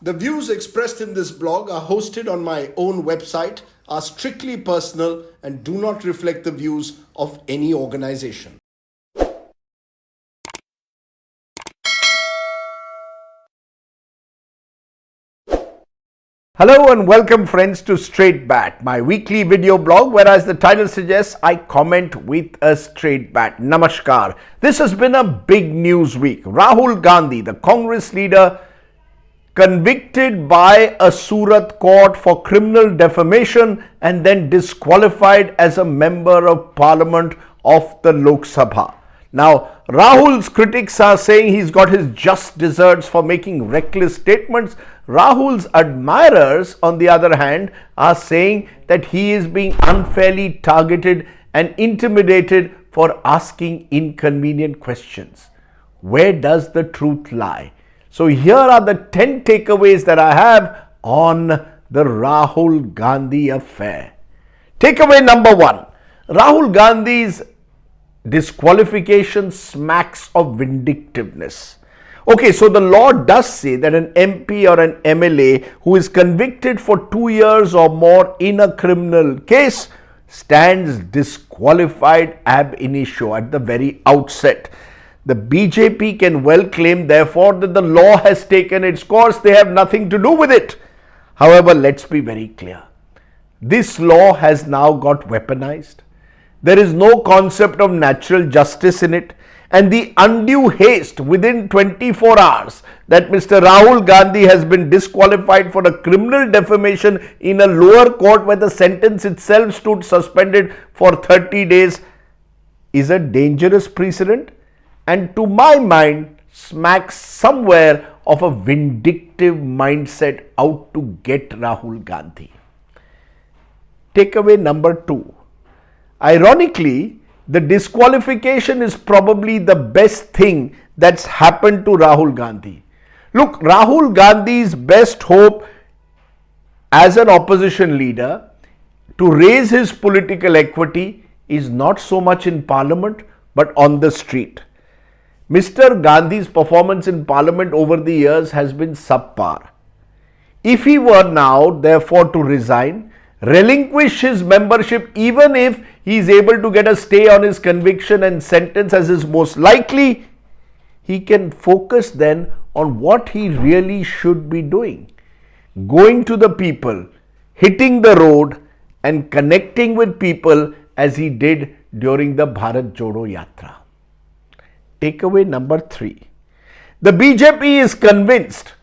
The views expressed in this blog are hosted on my own website, are strictly personal, and do not reflect the views of any organization. Hello and welcome friends to Straight Bat, my weekly video blog where, as the title suggests, I comment with a straight bat. Namaskar. This has been a big news week. Rahul Gandhi, the Congress leader, convicted by a Surat court for criminal defamation and then disqualified as a member of parliament of the Lok Sabha. Now, Rahul's critics are saying he's got his just desserts for making reckless statements. Rahul's admirers, on the other hand, are saying that he is being unfairly targeted and intimidated for asking inconvenient questions. Where does the truth lie? So here are the 10 takeaways that I have on the Rahul Gandhi affair. Takeaway number 1. Rahul Gandhi's disqualification smacks of vindictiveness. Okay, so the law does say that an MP or an MLA who is convicted for 2 years or more in a criminal case stands disqualified ab initio at the very outset. The BJP can well claim, therefore, that the law has taken its course. They have nothing to do with it. However, let's be very clear. This law has now got weaponized. There is no concept of natural justice in it, and the undue haste within 24 hours that Mr. Rahul Gandhi has been disqualified for a criminal defamation in a lower court where the sentence itself stood suspended for 30 days is a dangerous precedent, and to my mind smacks somewhere of a vindictive mindset out to get Rahul Gandhi. Takeaway number 2. Ironically, the disqualification is probably the best thing that's happened to Rahul Gandhi. Look, Rahul Gandhi's best hope as an opposition leader to raise his political equity is not so much in parliament but on the street. Mr. Gandhi's performance in parliament over the years has been subpar. If he were now, therefore, to resign, relinquish his membership, even if he is able to get a stay on his conviction and sentence, as is most likely, he can focus then on what he really should be doing. Going to the people, hitting the road and connecting with people as he did during the Bharat Jodo Yatra. Takeaway number 3. The BJP is convinced,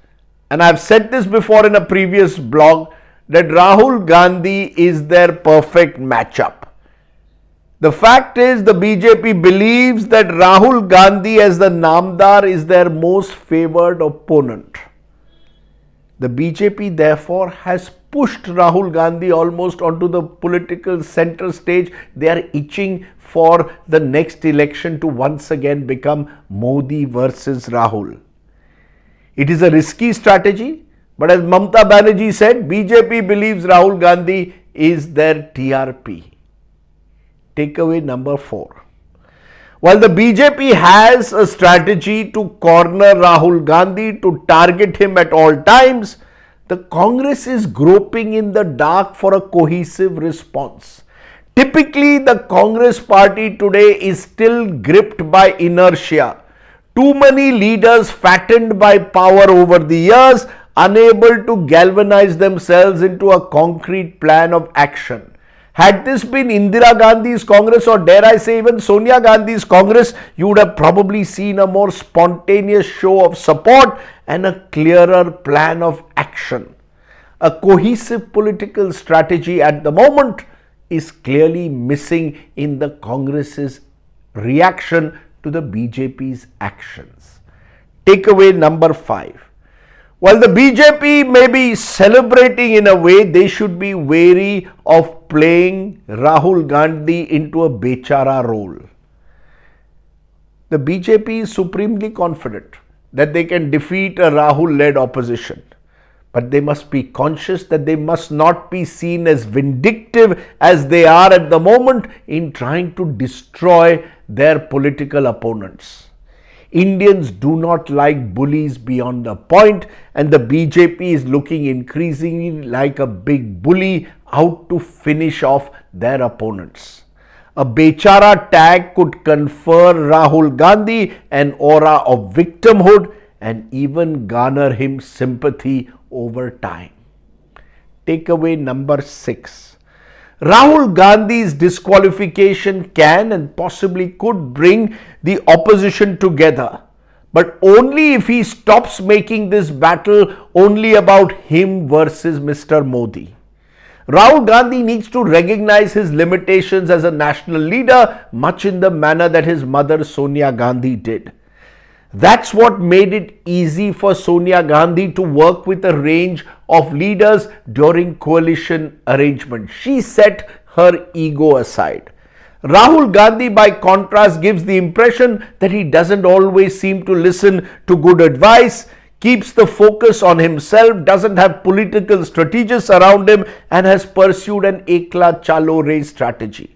and I've said this before in a previous blog, that Rahul Gandhi is their perfect matchup. The fact is, the BJP believes that Rahul Gandhi as the Namdar is their most favored opponent. The BJP therefore has pushed Rahul Gandhi almost onto the political center stage. They are itching for the next election to once again become Modi versus Rahul. It is a risky strategy. But as Mamata Banerjee said, BJP believes Rahul Gandhi is their TRP. Takeaway number 4. While the BJP has a strategy to corner Rahul Gandhi, to target him at all times, the Congress is groping in the dark for a cohesive response. Typically, the Congress party today is still gripped by inertia. Too many leaders fattened by power over the years, unable to galvanize themselves into a concrete plan of action. Had this been Indira Gandhi's Congress, or dare I say even Sonia Gandhi's Congress, you would have probably seen a more spontaneous show of support and a clearer plan of action. A cohesive political strategy at the moment is clearly missing in the Congress's reaction to the BJP's actions. Takeaway number 5. While the BJP may be celebrating in a way, they should be wary of playing Rahul Gandhi into a bechara role. The BJP is supremely confident that they can defeat a Rahul-led opposition. But they must be conscious that they must not be seen as vindictive as they are at the moment in trying to destroy their political opponents. Indians do not like bullies beyond a point, and the BJP is looking increasingly like a big bully out to finish off their opponents. A Bechara tag could confer Rahul Gandhi an aura of victimhood and even garner him sympathy over time. Takeaway number 6. Rahul Gandhi's disqualification can and possibly could bring the opposition together, but only if he stops making this battle only about him versus Mr. Modi. Rahul Gandhi needs to recognize his limitations as a national leader, much in the manner that his mother Sonia Gandhi did. That's what made it easy for Sonia Gandhi to work with a range of leaders during coalition arrangement. She set her ego aside. Rahul Gandhi, by contrast, gives the impression that he doesn't always seem to listen to good advice, keeps the focus on himself, doesn't have political strategists around him, and has pursued an Ekla Chalo Re strategy.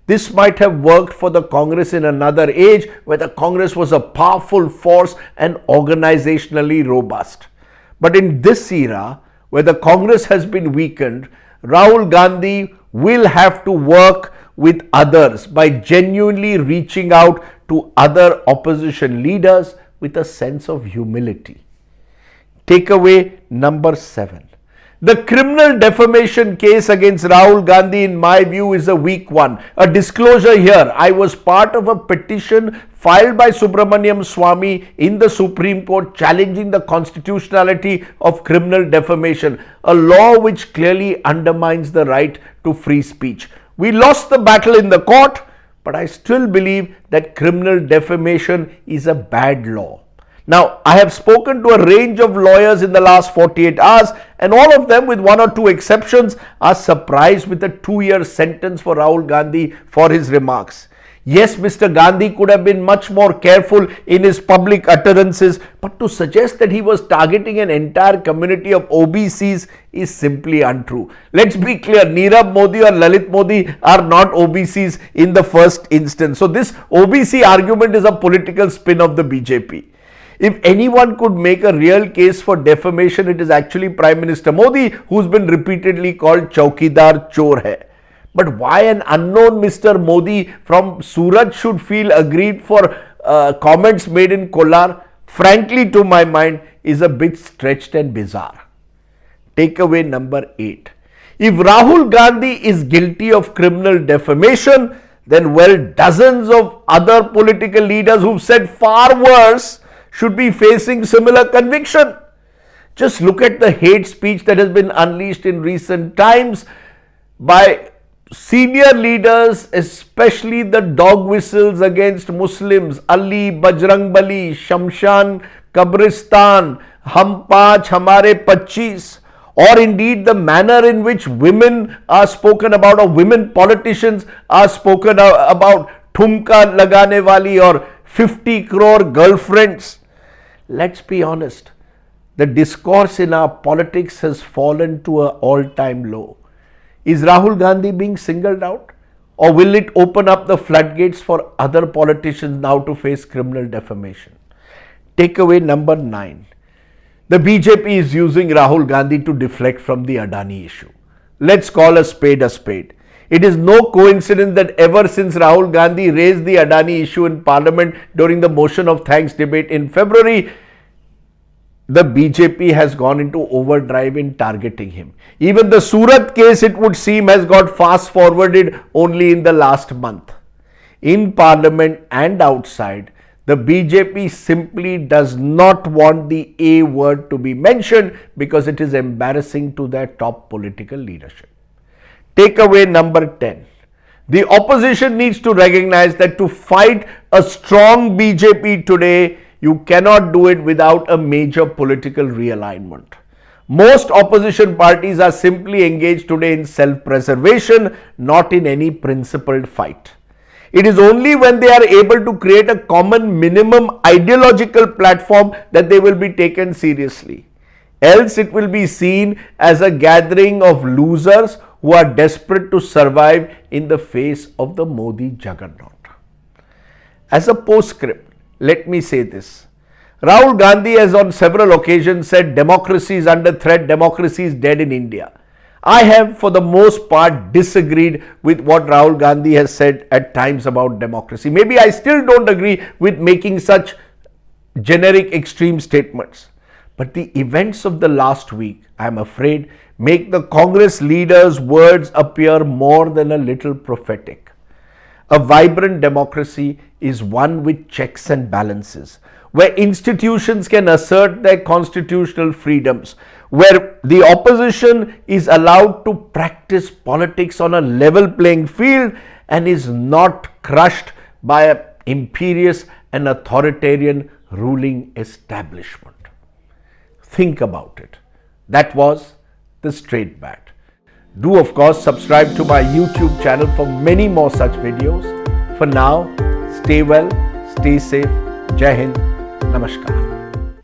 This might have worked for the Congress in another age where the Congress was a powerful force and organizationally robust. But in this era, where the Congress has been weakened, Rahul Gandhi will have to work with others by genuinely reaching out to other opposition leaders with a sense of humility. Takeaway number 7. The criminal defamation case against Rahul Gandhi, in my view, is a weak one. A disclosure here: I was part of a petition filed by Subramaniam Swamy in the Supreme Court challenging the constitutionality of criminal defamation, a law which clearly undermines the right to free speech. We lost the battle in the court, but I still believe that criminal defamation is a bad law. Now, I have spoken to a range of lawyers in the last 48 hours, and all of them, with one or two exceptions, are surprised with a 2-year sentence for Rahul Gandhi for his remarks. Yes, Mr. Gandhi could have been much more careful in his public utterances, but to suggest that he was targeting an entire community of OBCs is simply untrue. Let's be clear, Nirav Modi or Lalit Modi are not OBCs in the first instance. So this OBC argument is a political spin of the BJP. If anyone could make a real case for defamation, it is actually Prime Minister Modi, who's been repeatedly called Chaukidar Chor hai. But why an unknown Mr. Modi from Surat should feel aggrieved for comments made in Kolar, frankly to my mind, is a bit stretched and bizarre. Takeaway number 8. If Rahul Gandhi is guilty of criminal defamation, then dozens of other political leaders who've said far worse should be facing similar conviction. Just look at the hate speech that has been unleashed in recent times by senior leaders, especially the dog whistles against Muslims, Ali, Bajrangbali, Shamshan, Kabristan, Hum Paanch, Hamare 25, or indeed the manner in which women are spoken about, or women politicians are spoken about, Thumka Lagane Wali or 50 crore girlfriends. Let's be honest, the discourse in our politics has fallen to an all-time low. Is Rahul Gandhi being singled out, or will it open up the floodgates for other politicians now to face criminal defamation? Takeaway number 9. The BJP is using Rahul Gandhi to deflect from the Adani issue. Let's call a spade a spade. It is no coincidence that ever since Rahul Gandhi raised the Adani issue in Parliament during the motion of thanks debate in February, the BJP has gone into overdrive in targeting him. Even the Surat case, it would seem, has got fast forwarded only in the last month. In Parliament and outside, the BJP simply does not want the A word to be mentioned because it is embarrassing to their top political leadership. Takeaway number 10. The opposition needs to recognize that to fight a strong BJP today, you cannot do it without a major political realignment. Most opposition parties are simply engaged today in self-preservation, not in any principled fight. It is only when they are able to create a common minimum ideological platform that they will be taken seriously. Else it will be seen as a gathering of losers who are desperate to survive in the face of the Modi juggernaut. As a postscript, let me say this. Rahul Gandhi has on several occasions said democracy is under threat, democracy is dead in India. I have for the most part disagreed with what Rahul Gandhi has said at times about democracy. Maybe I still don't agree with making such generic extreme statements. But the events of the last week, I am afraid, make the Congress leaders' words appear more than a little prophetic. A vibrant democracy is one with checks and balances, where institutions can assert their constitutional freedoms, where the opposition is allowed to practice politics on a level playing field and is not crushed by an imperious and authoritarian ruling establishment. Think about it. That was the straight bat. Do of course subscribe to my YouTube channel for many more such videos. For now, stay well, stay safe. Jai Hind. Namaskar.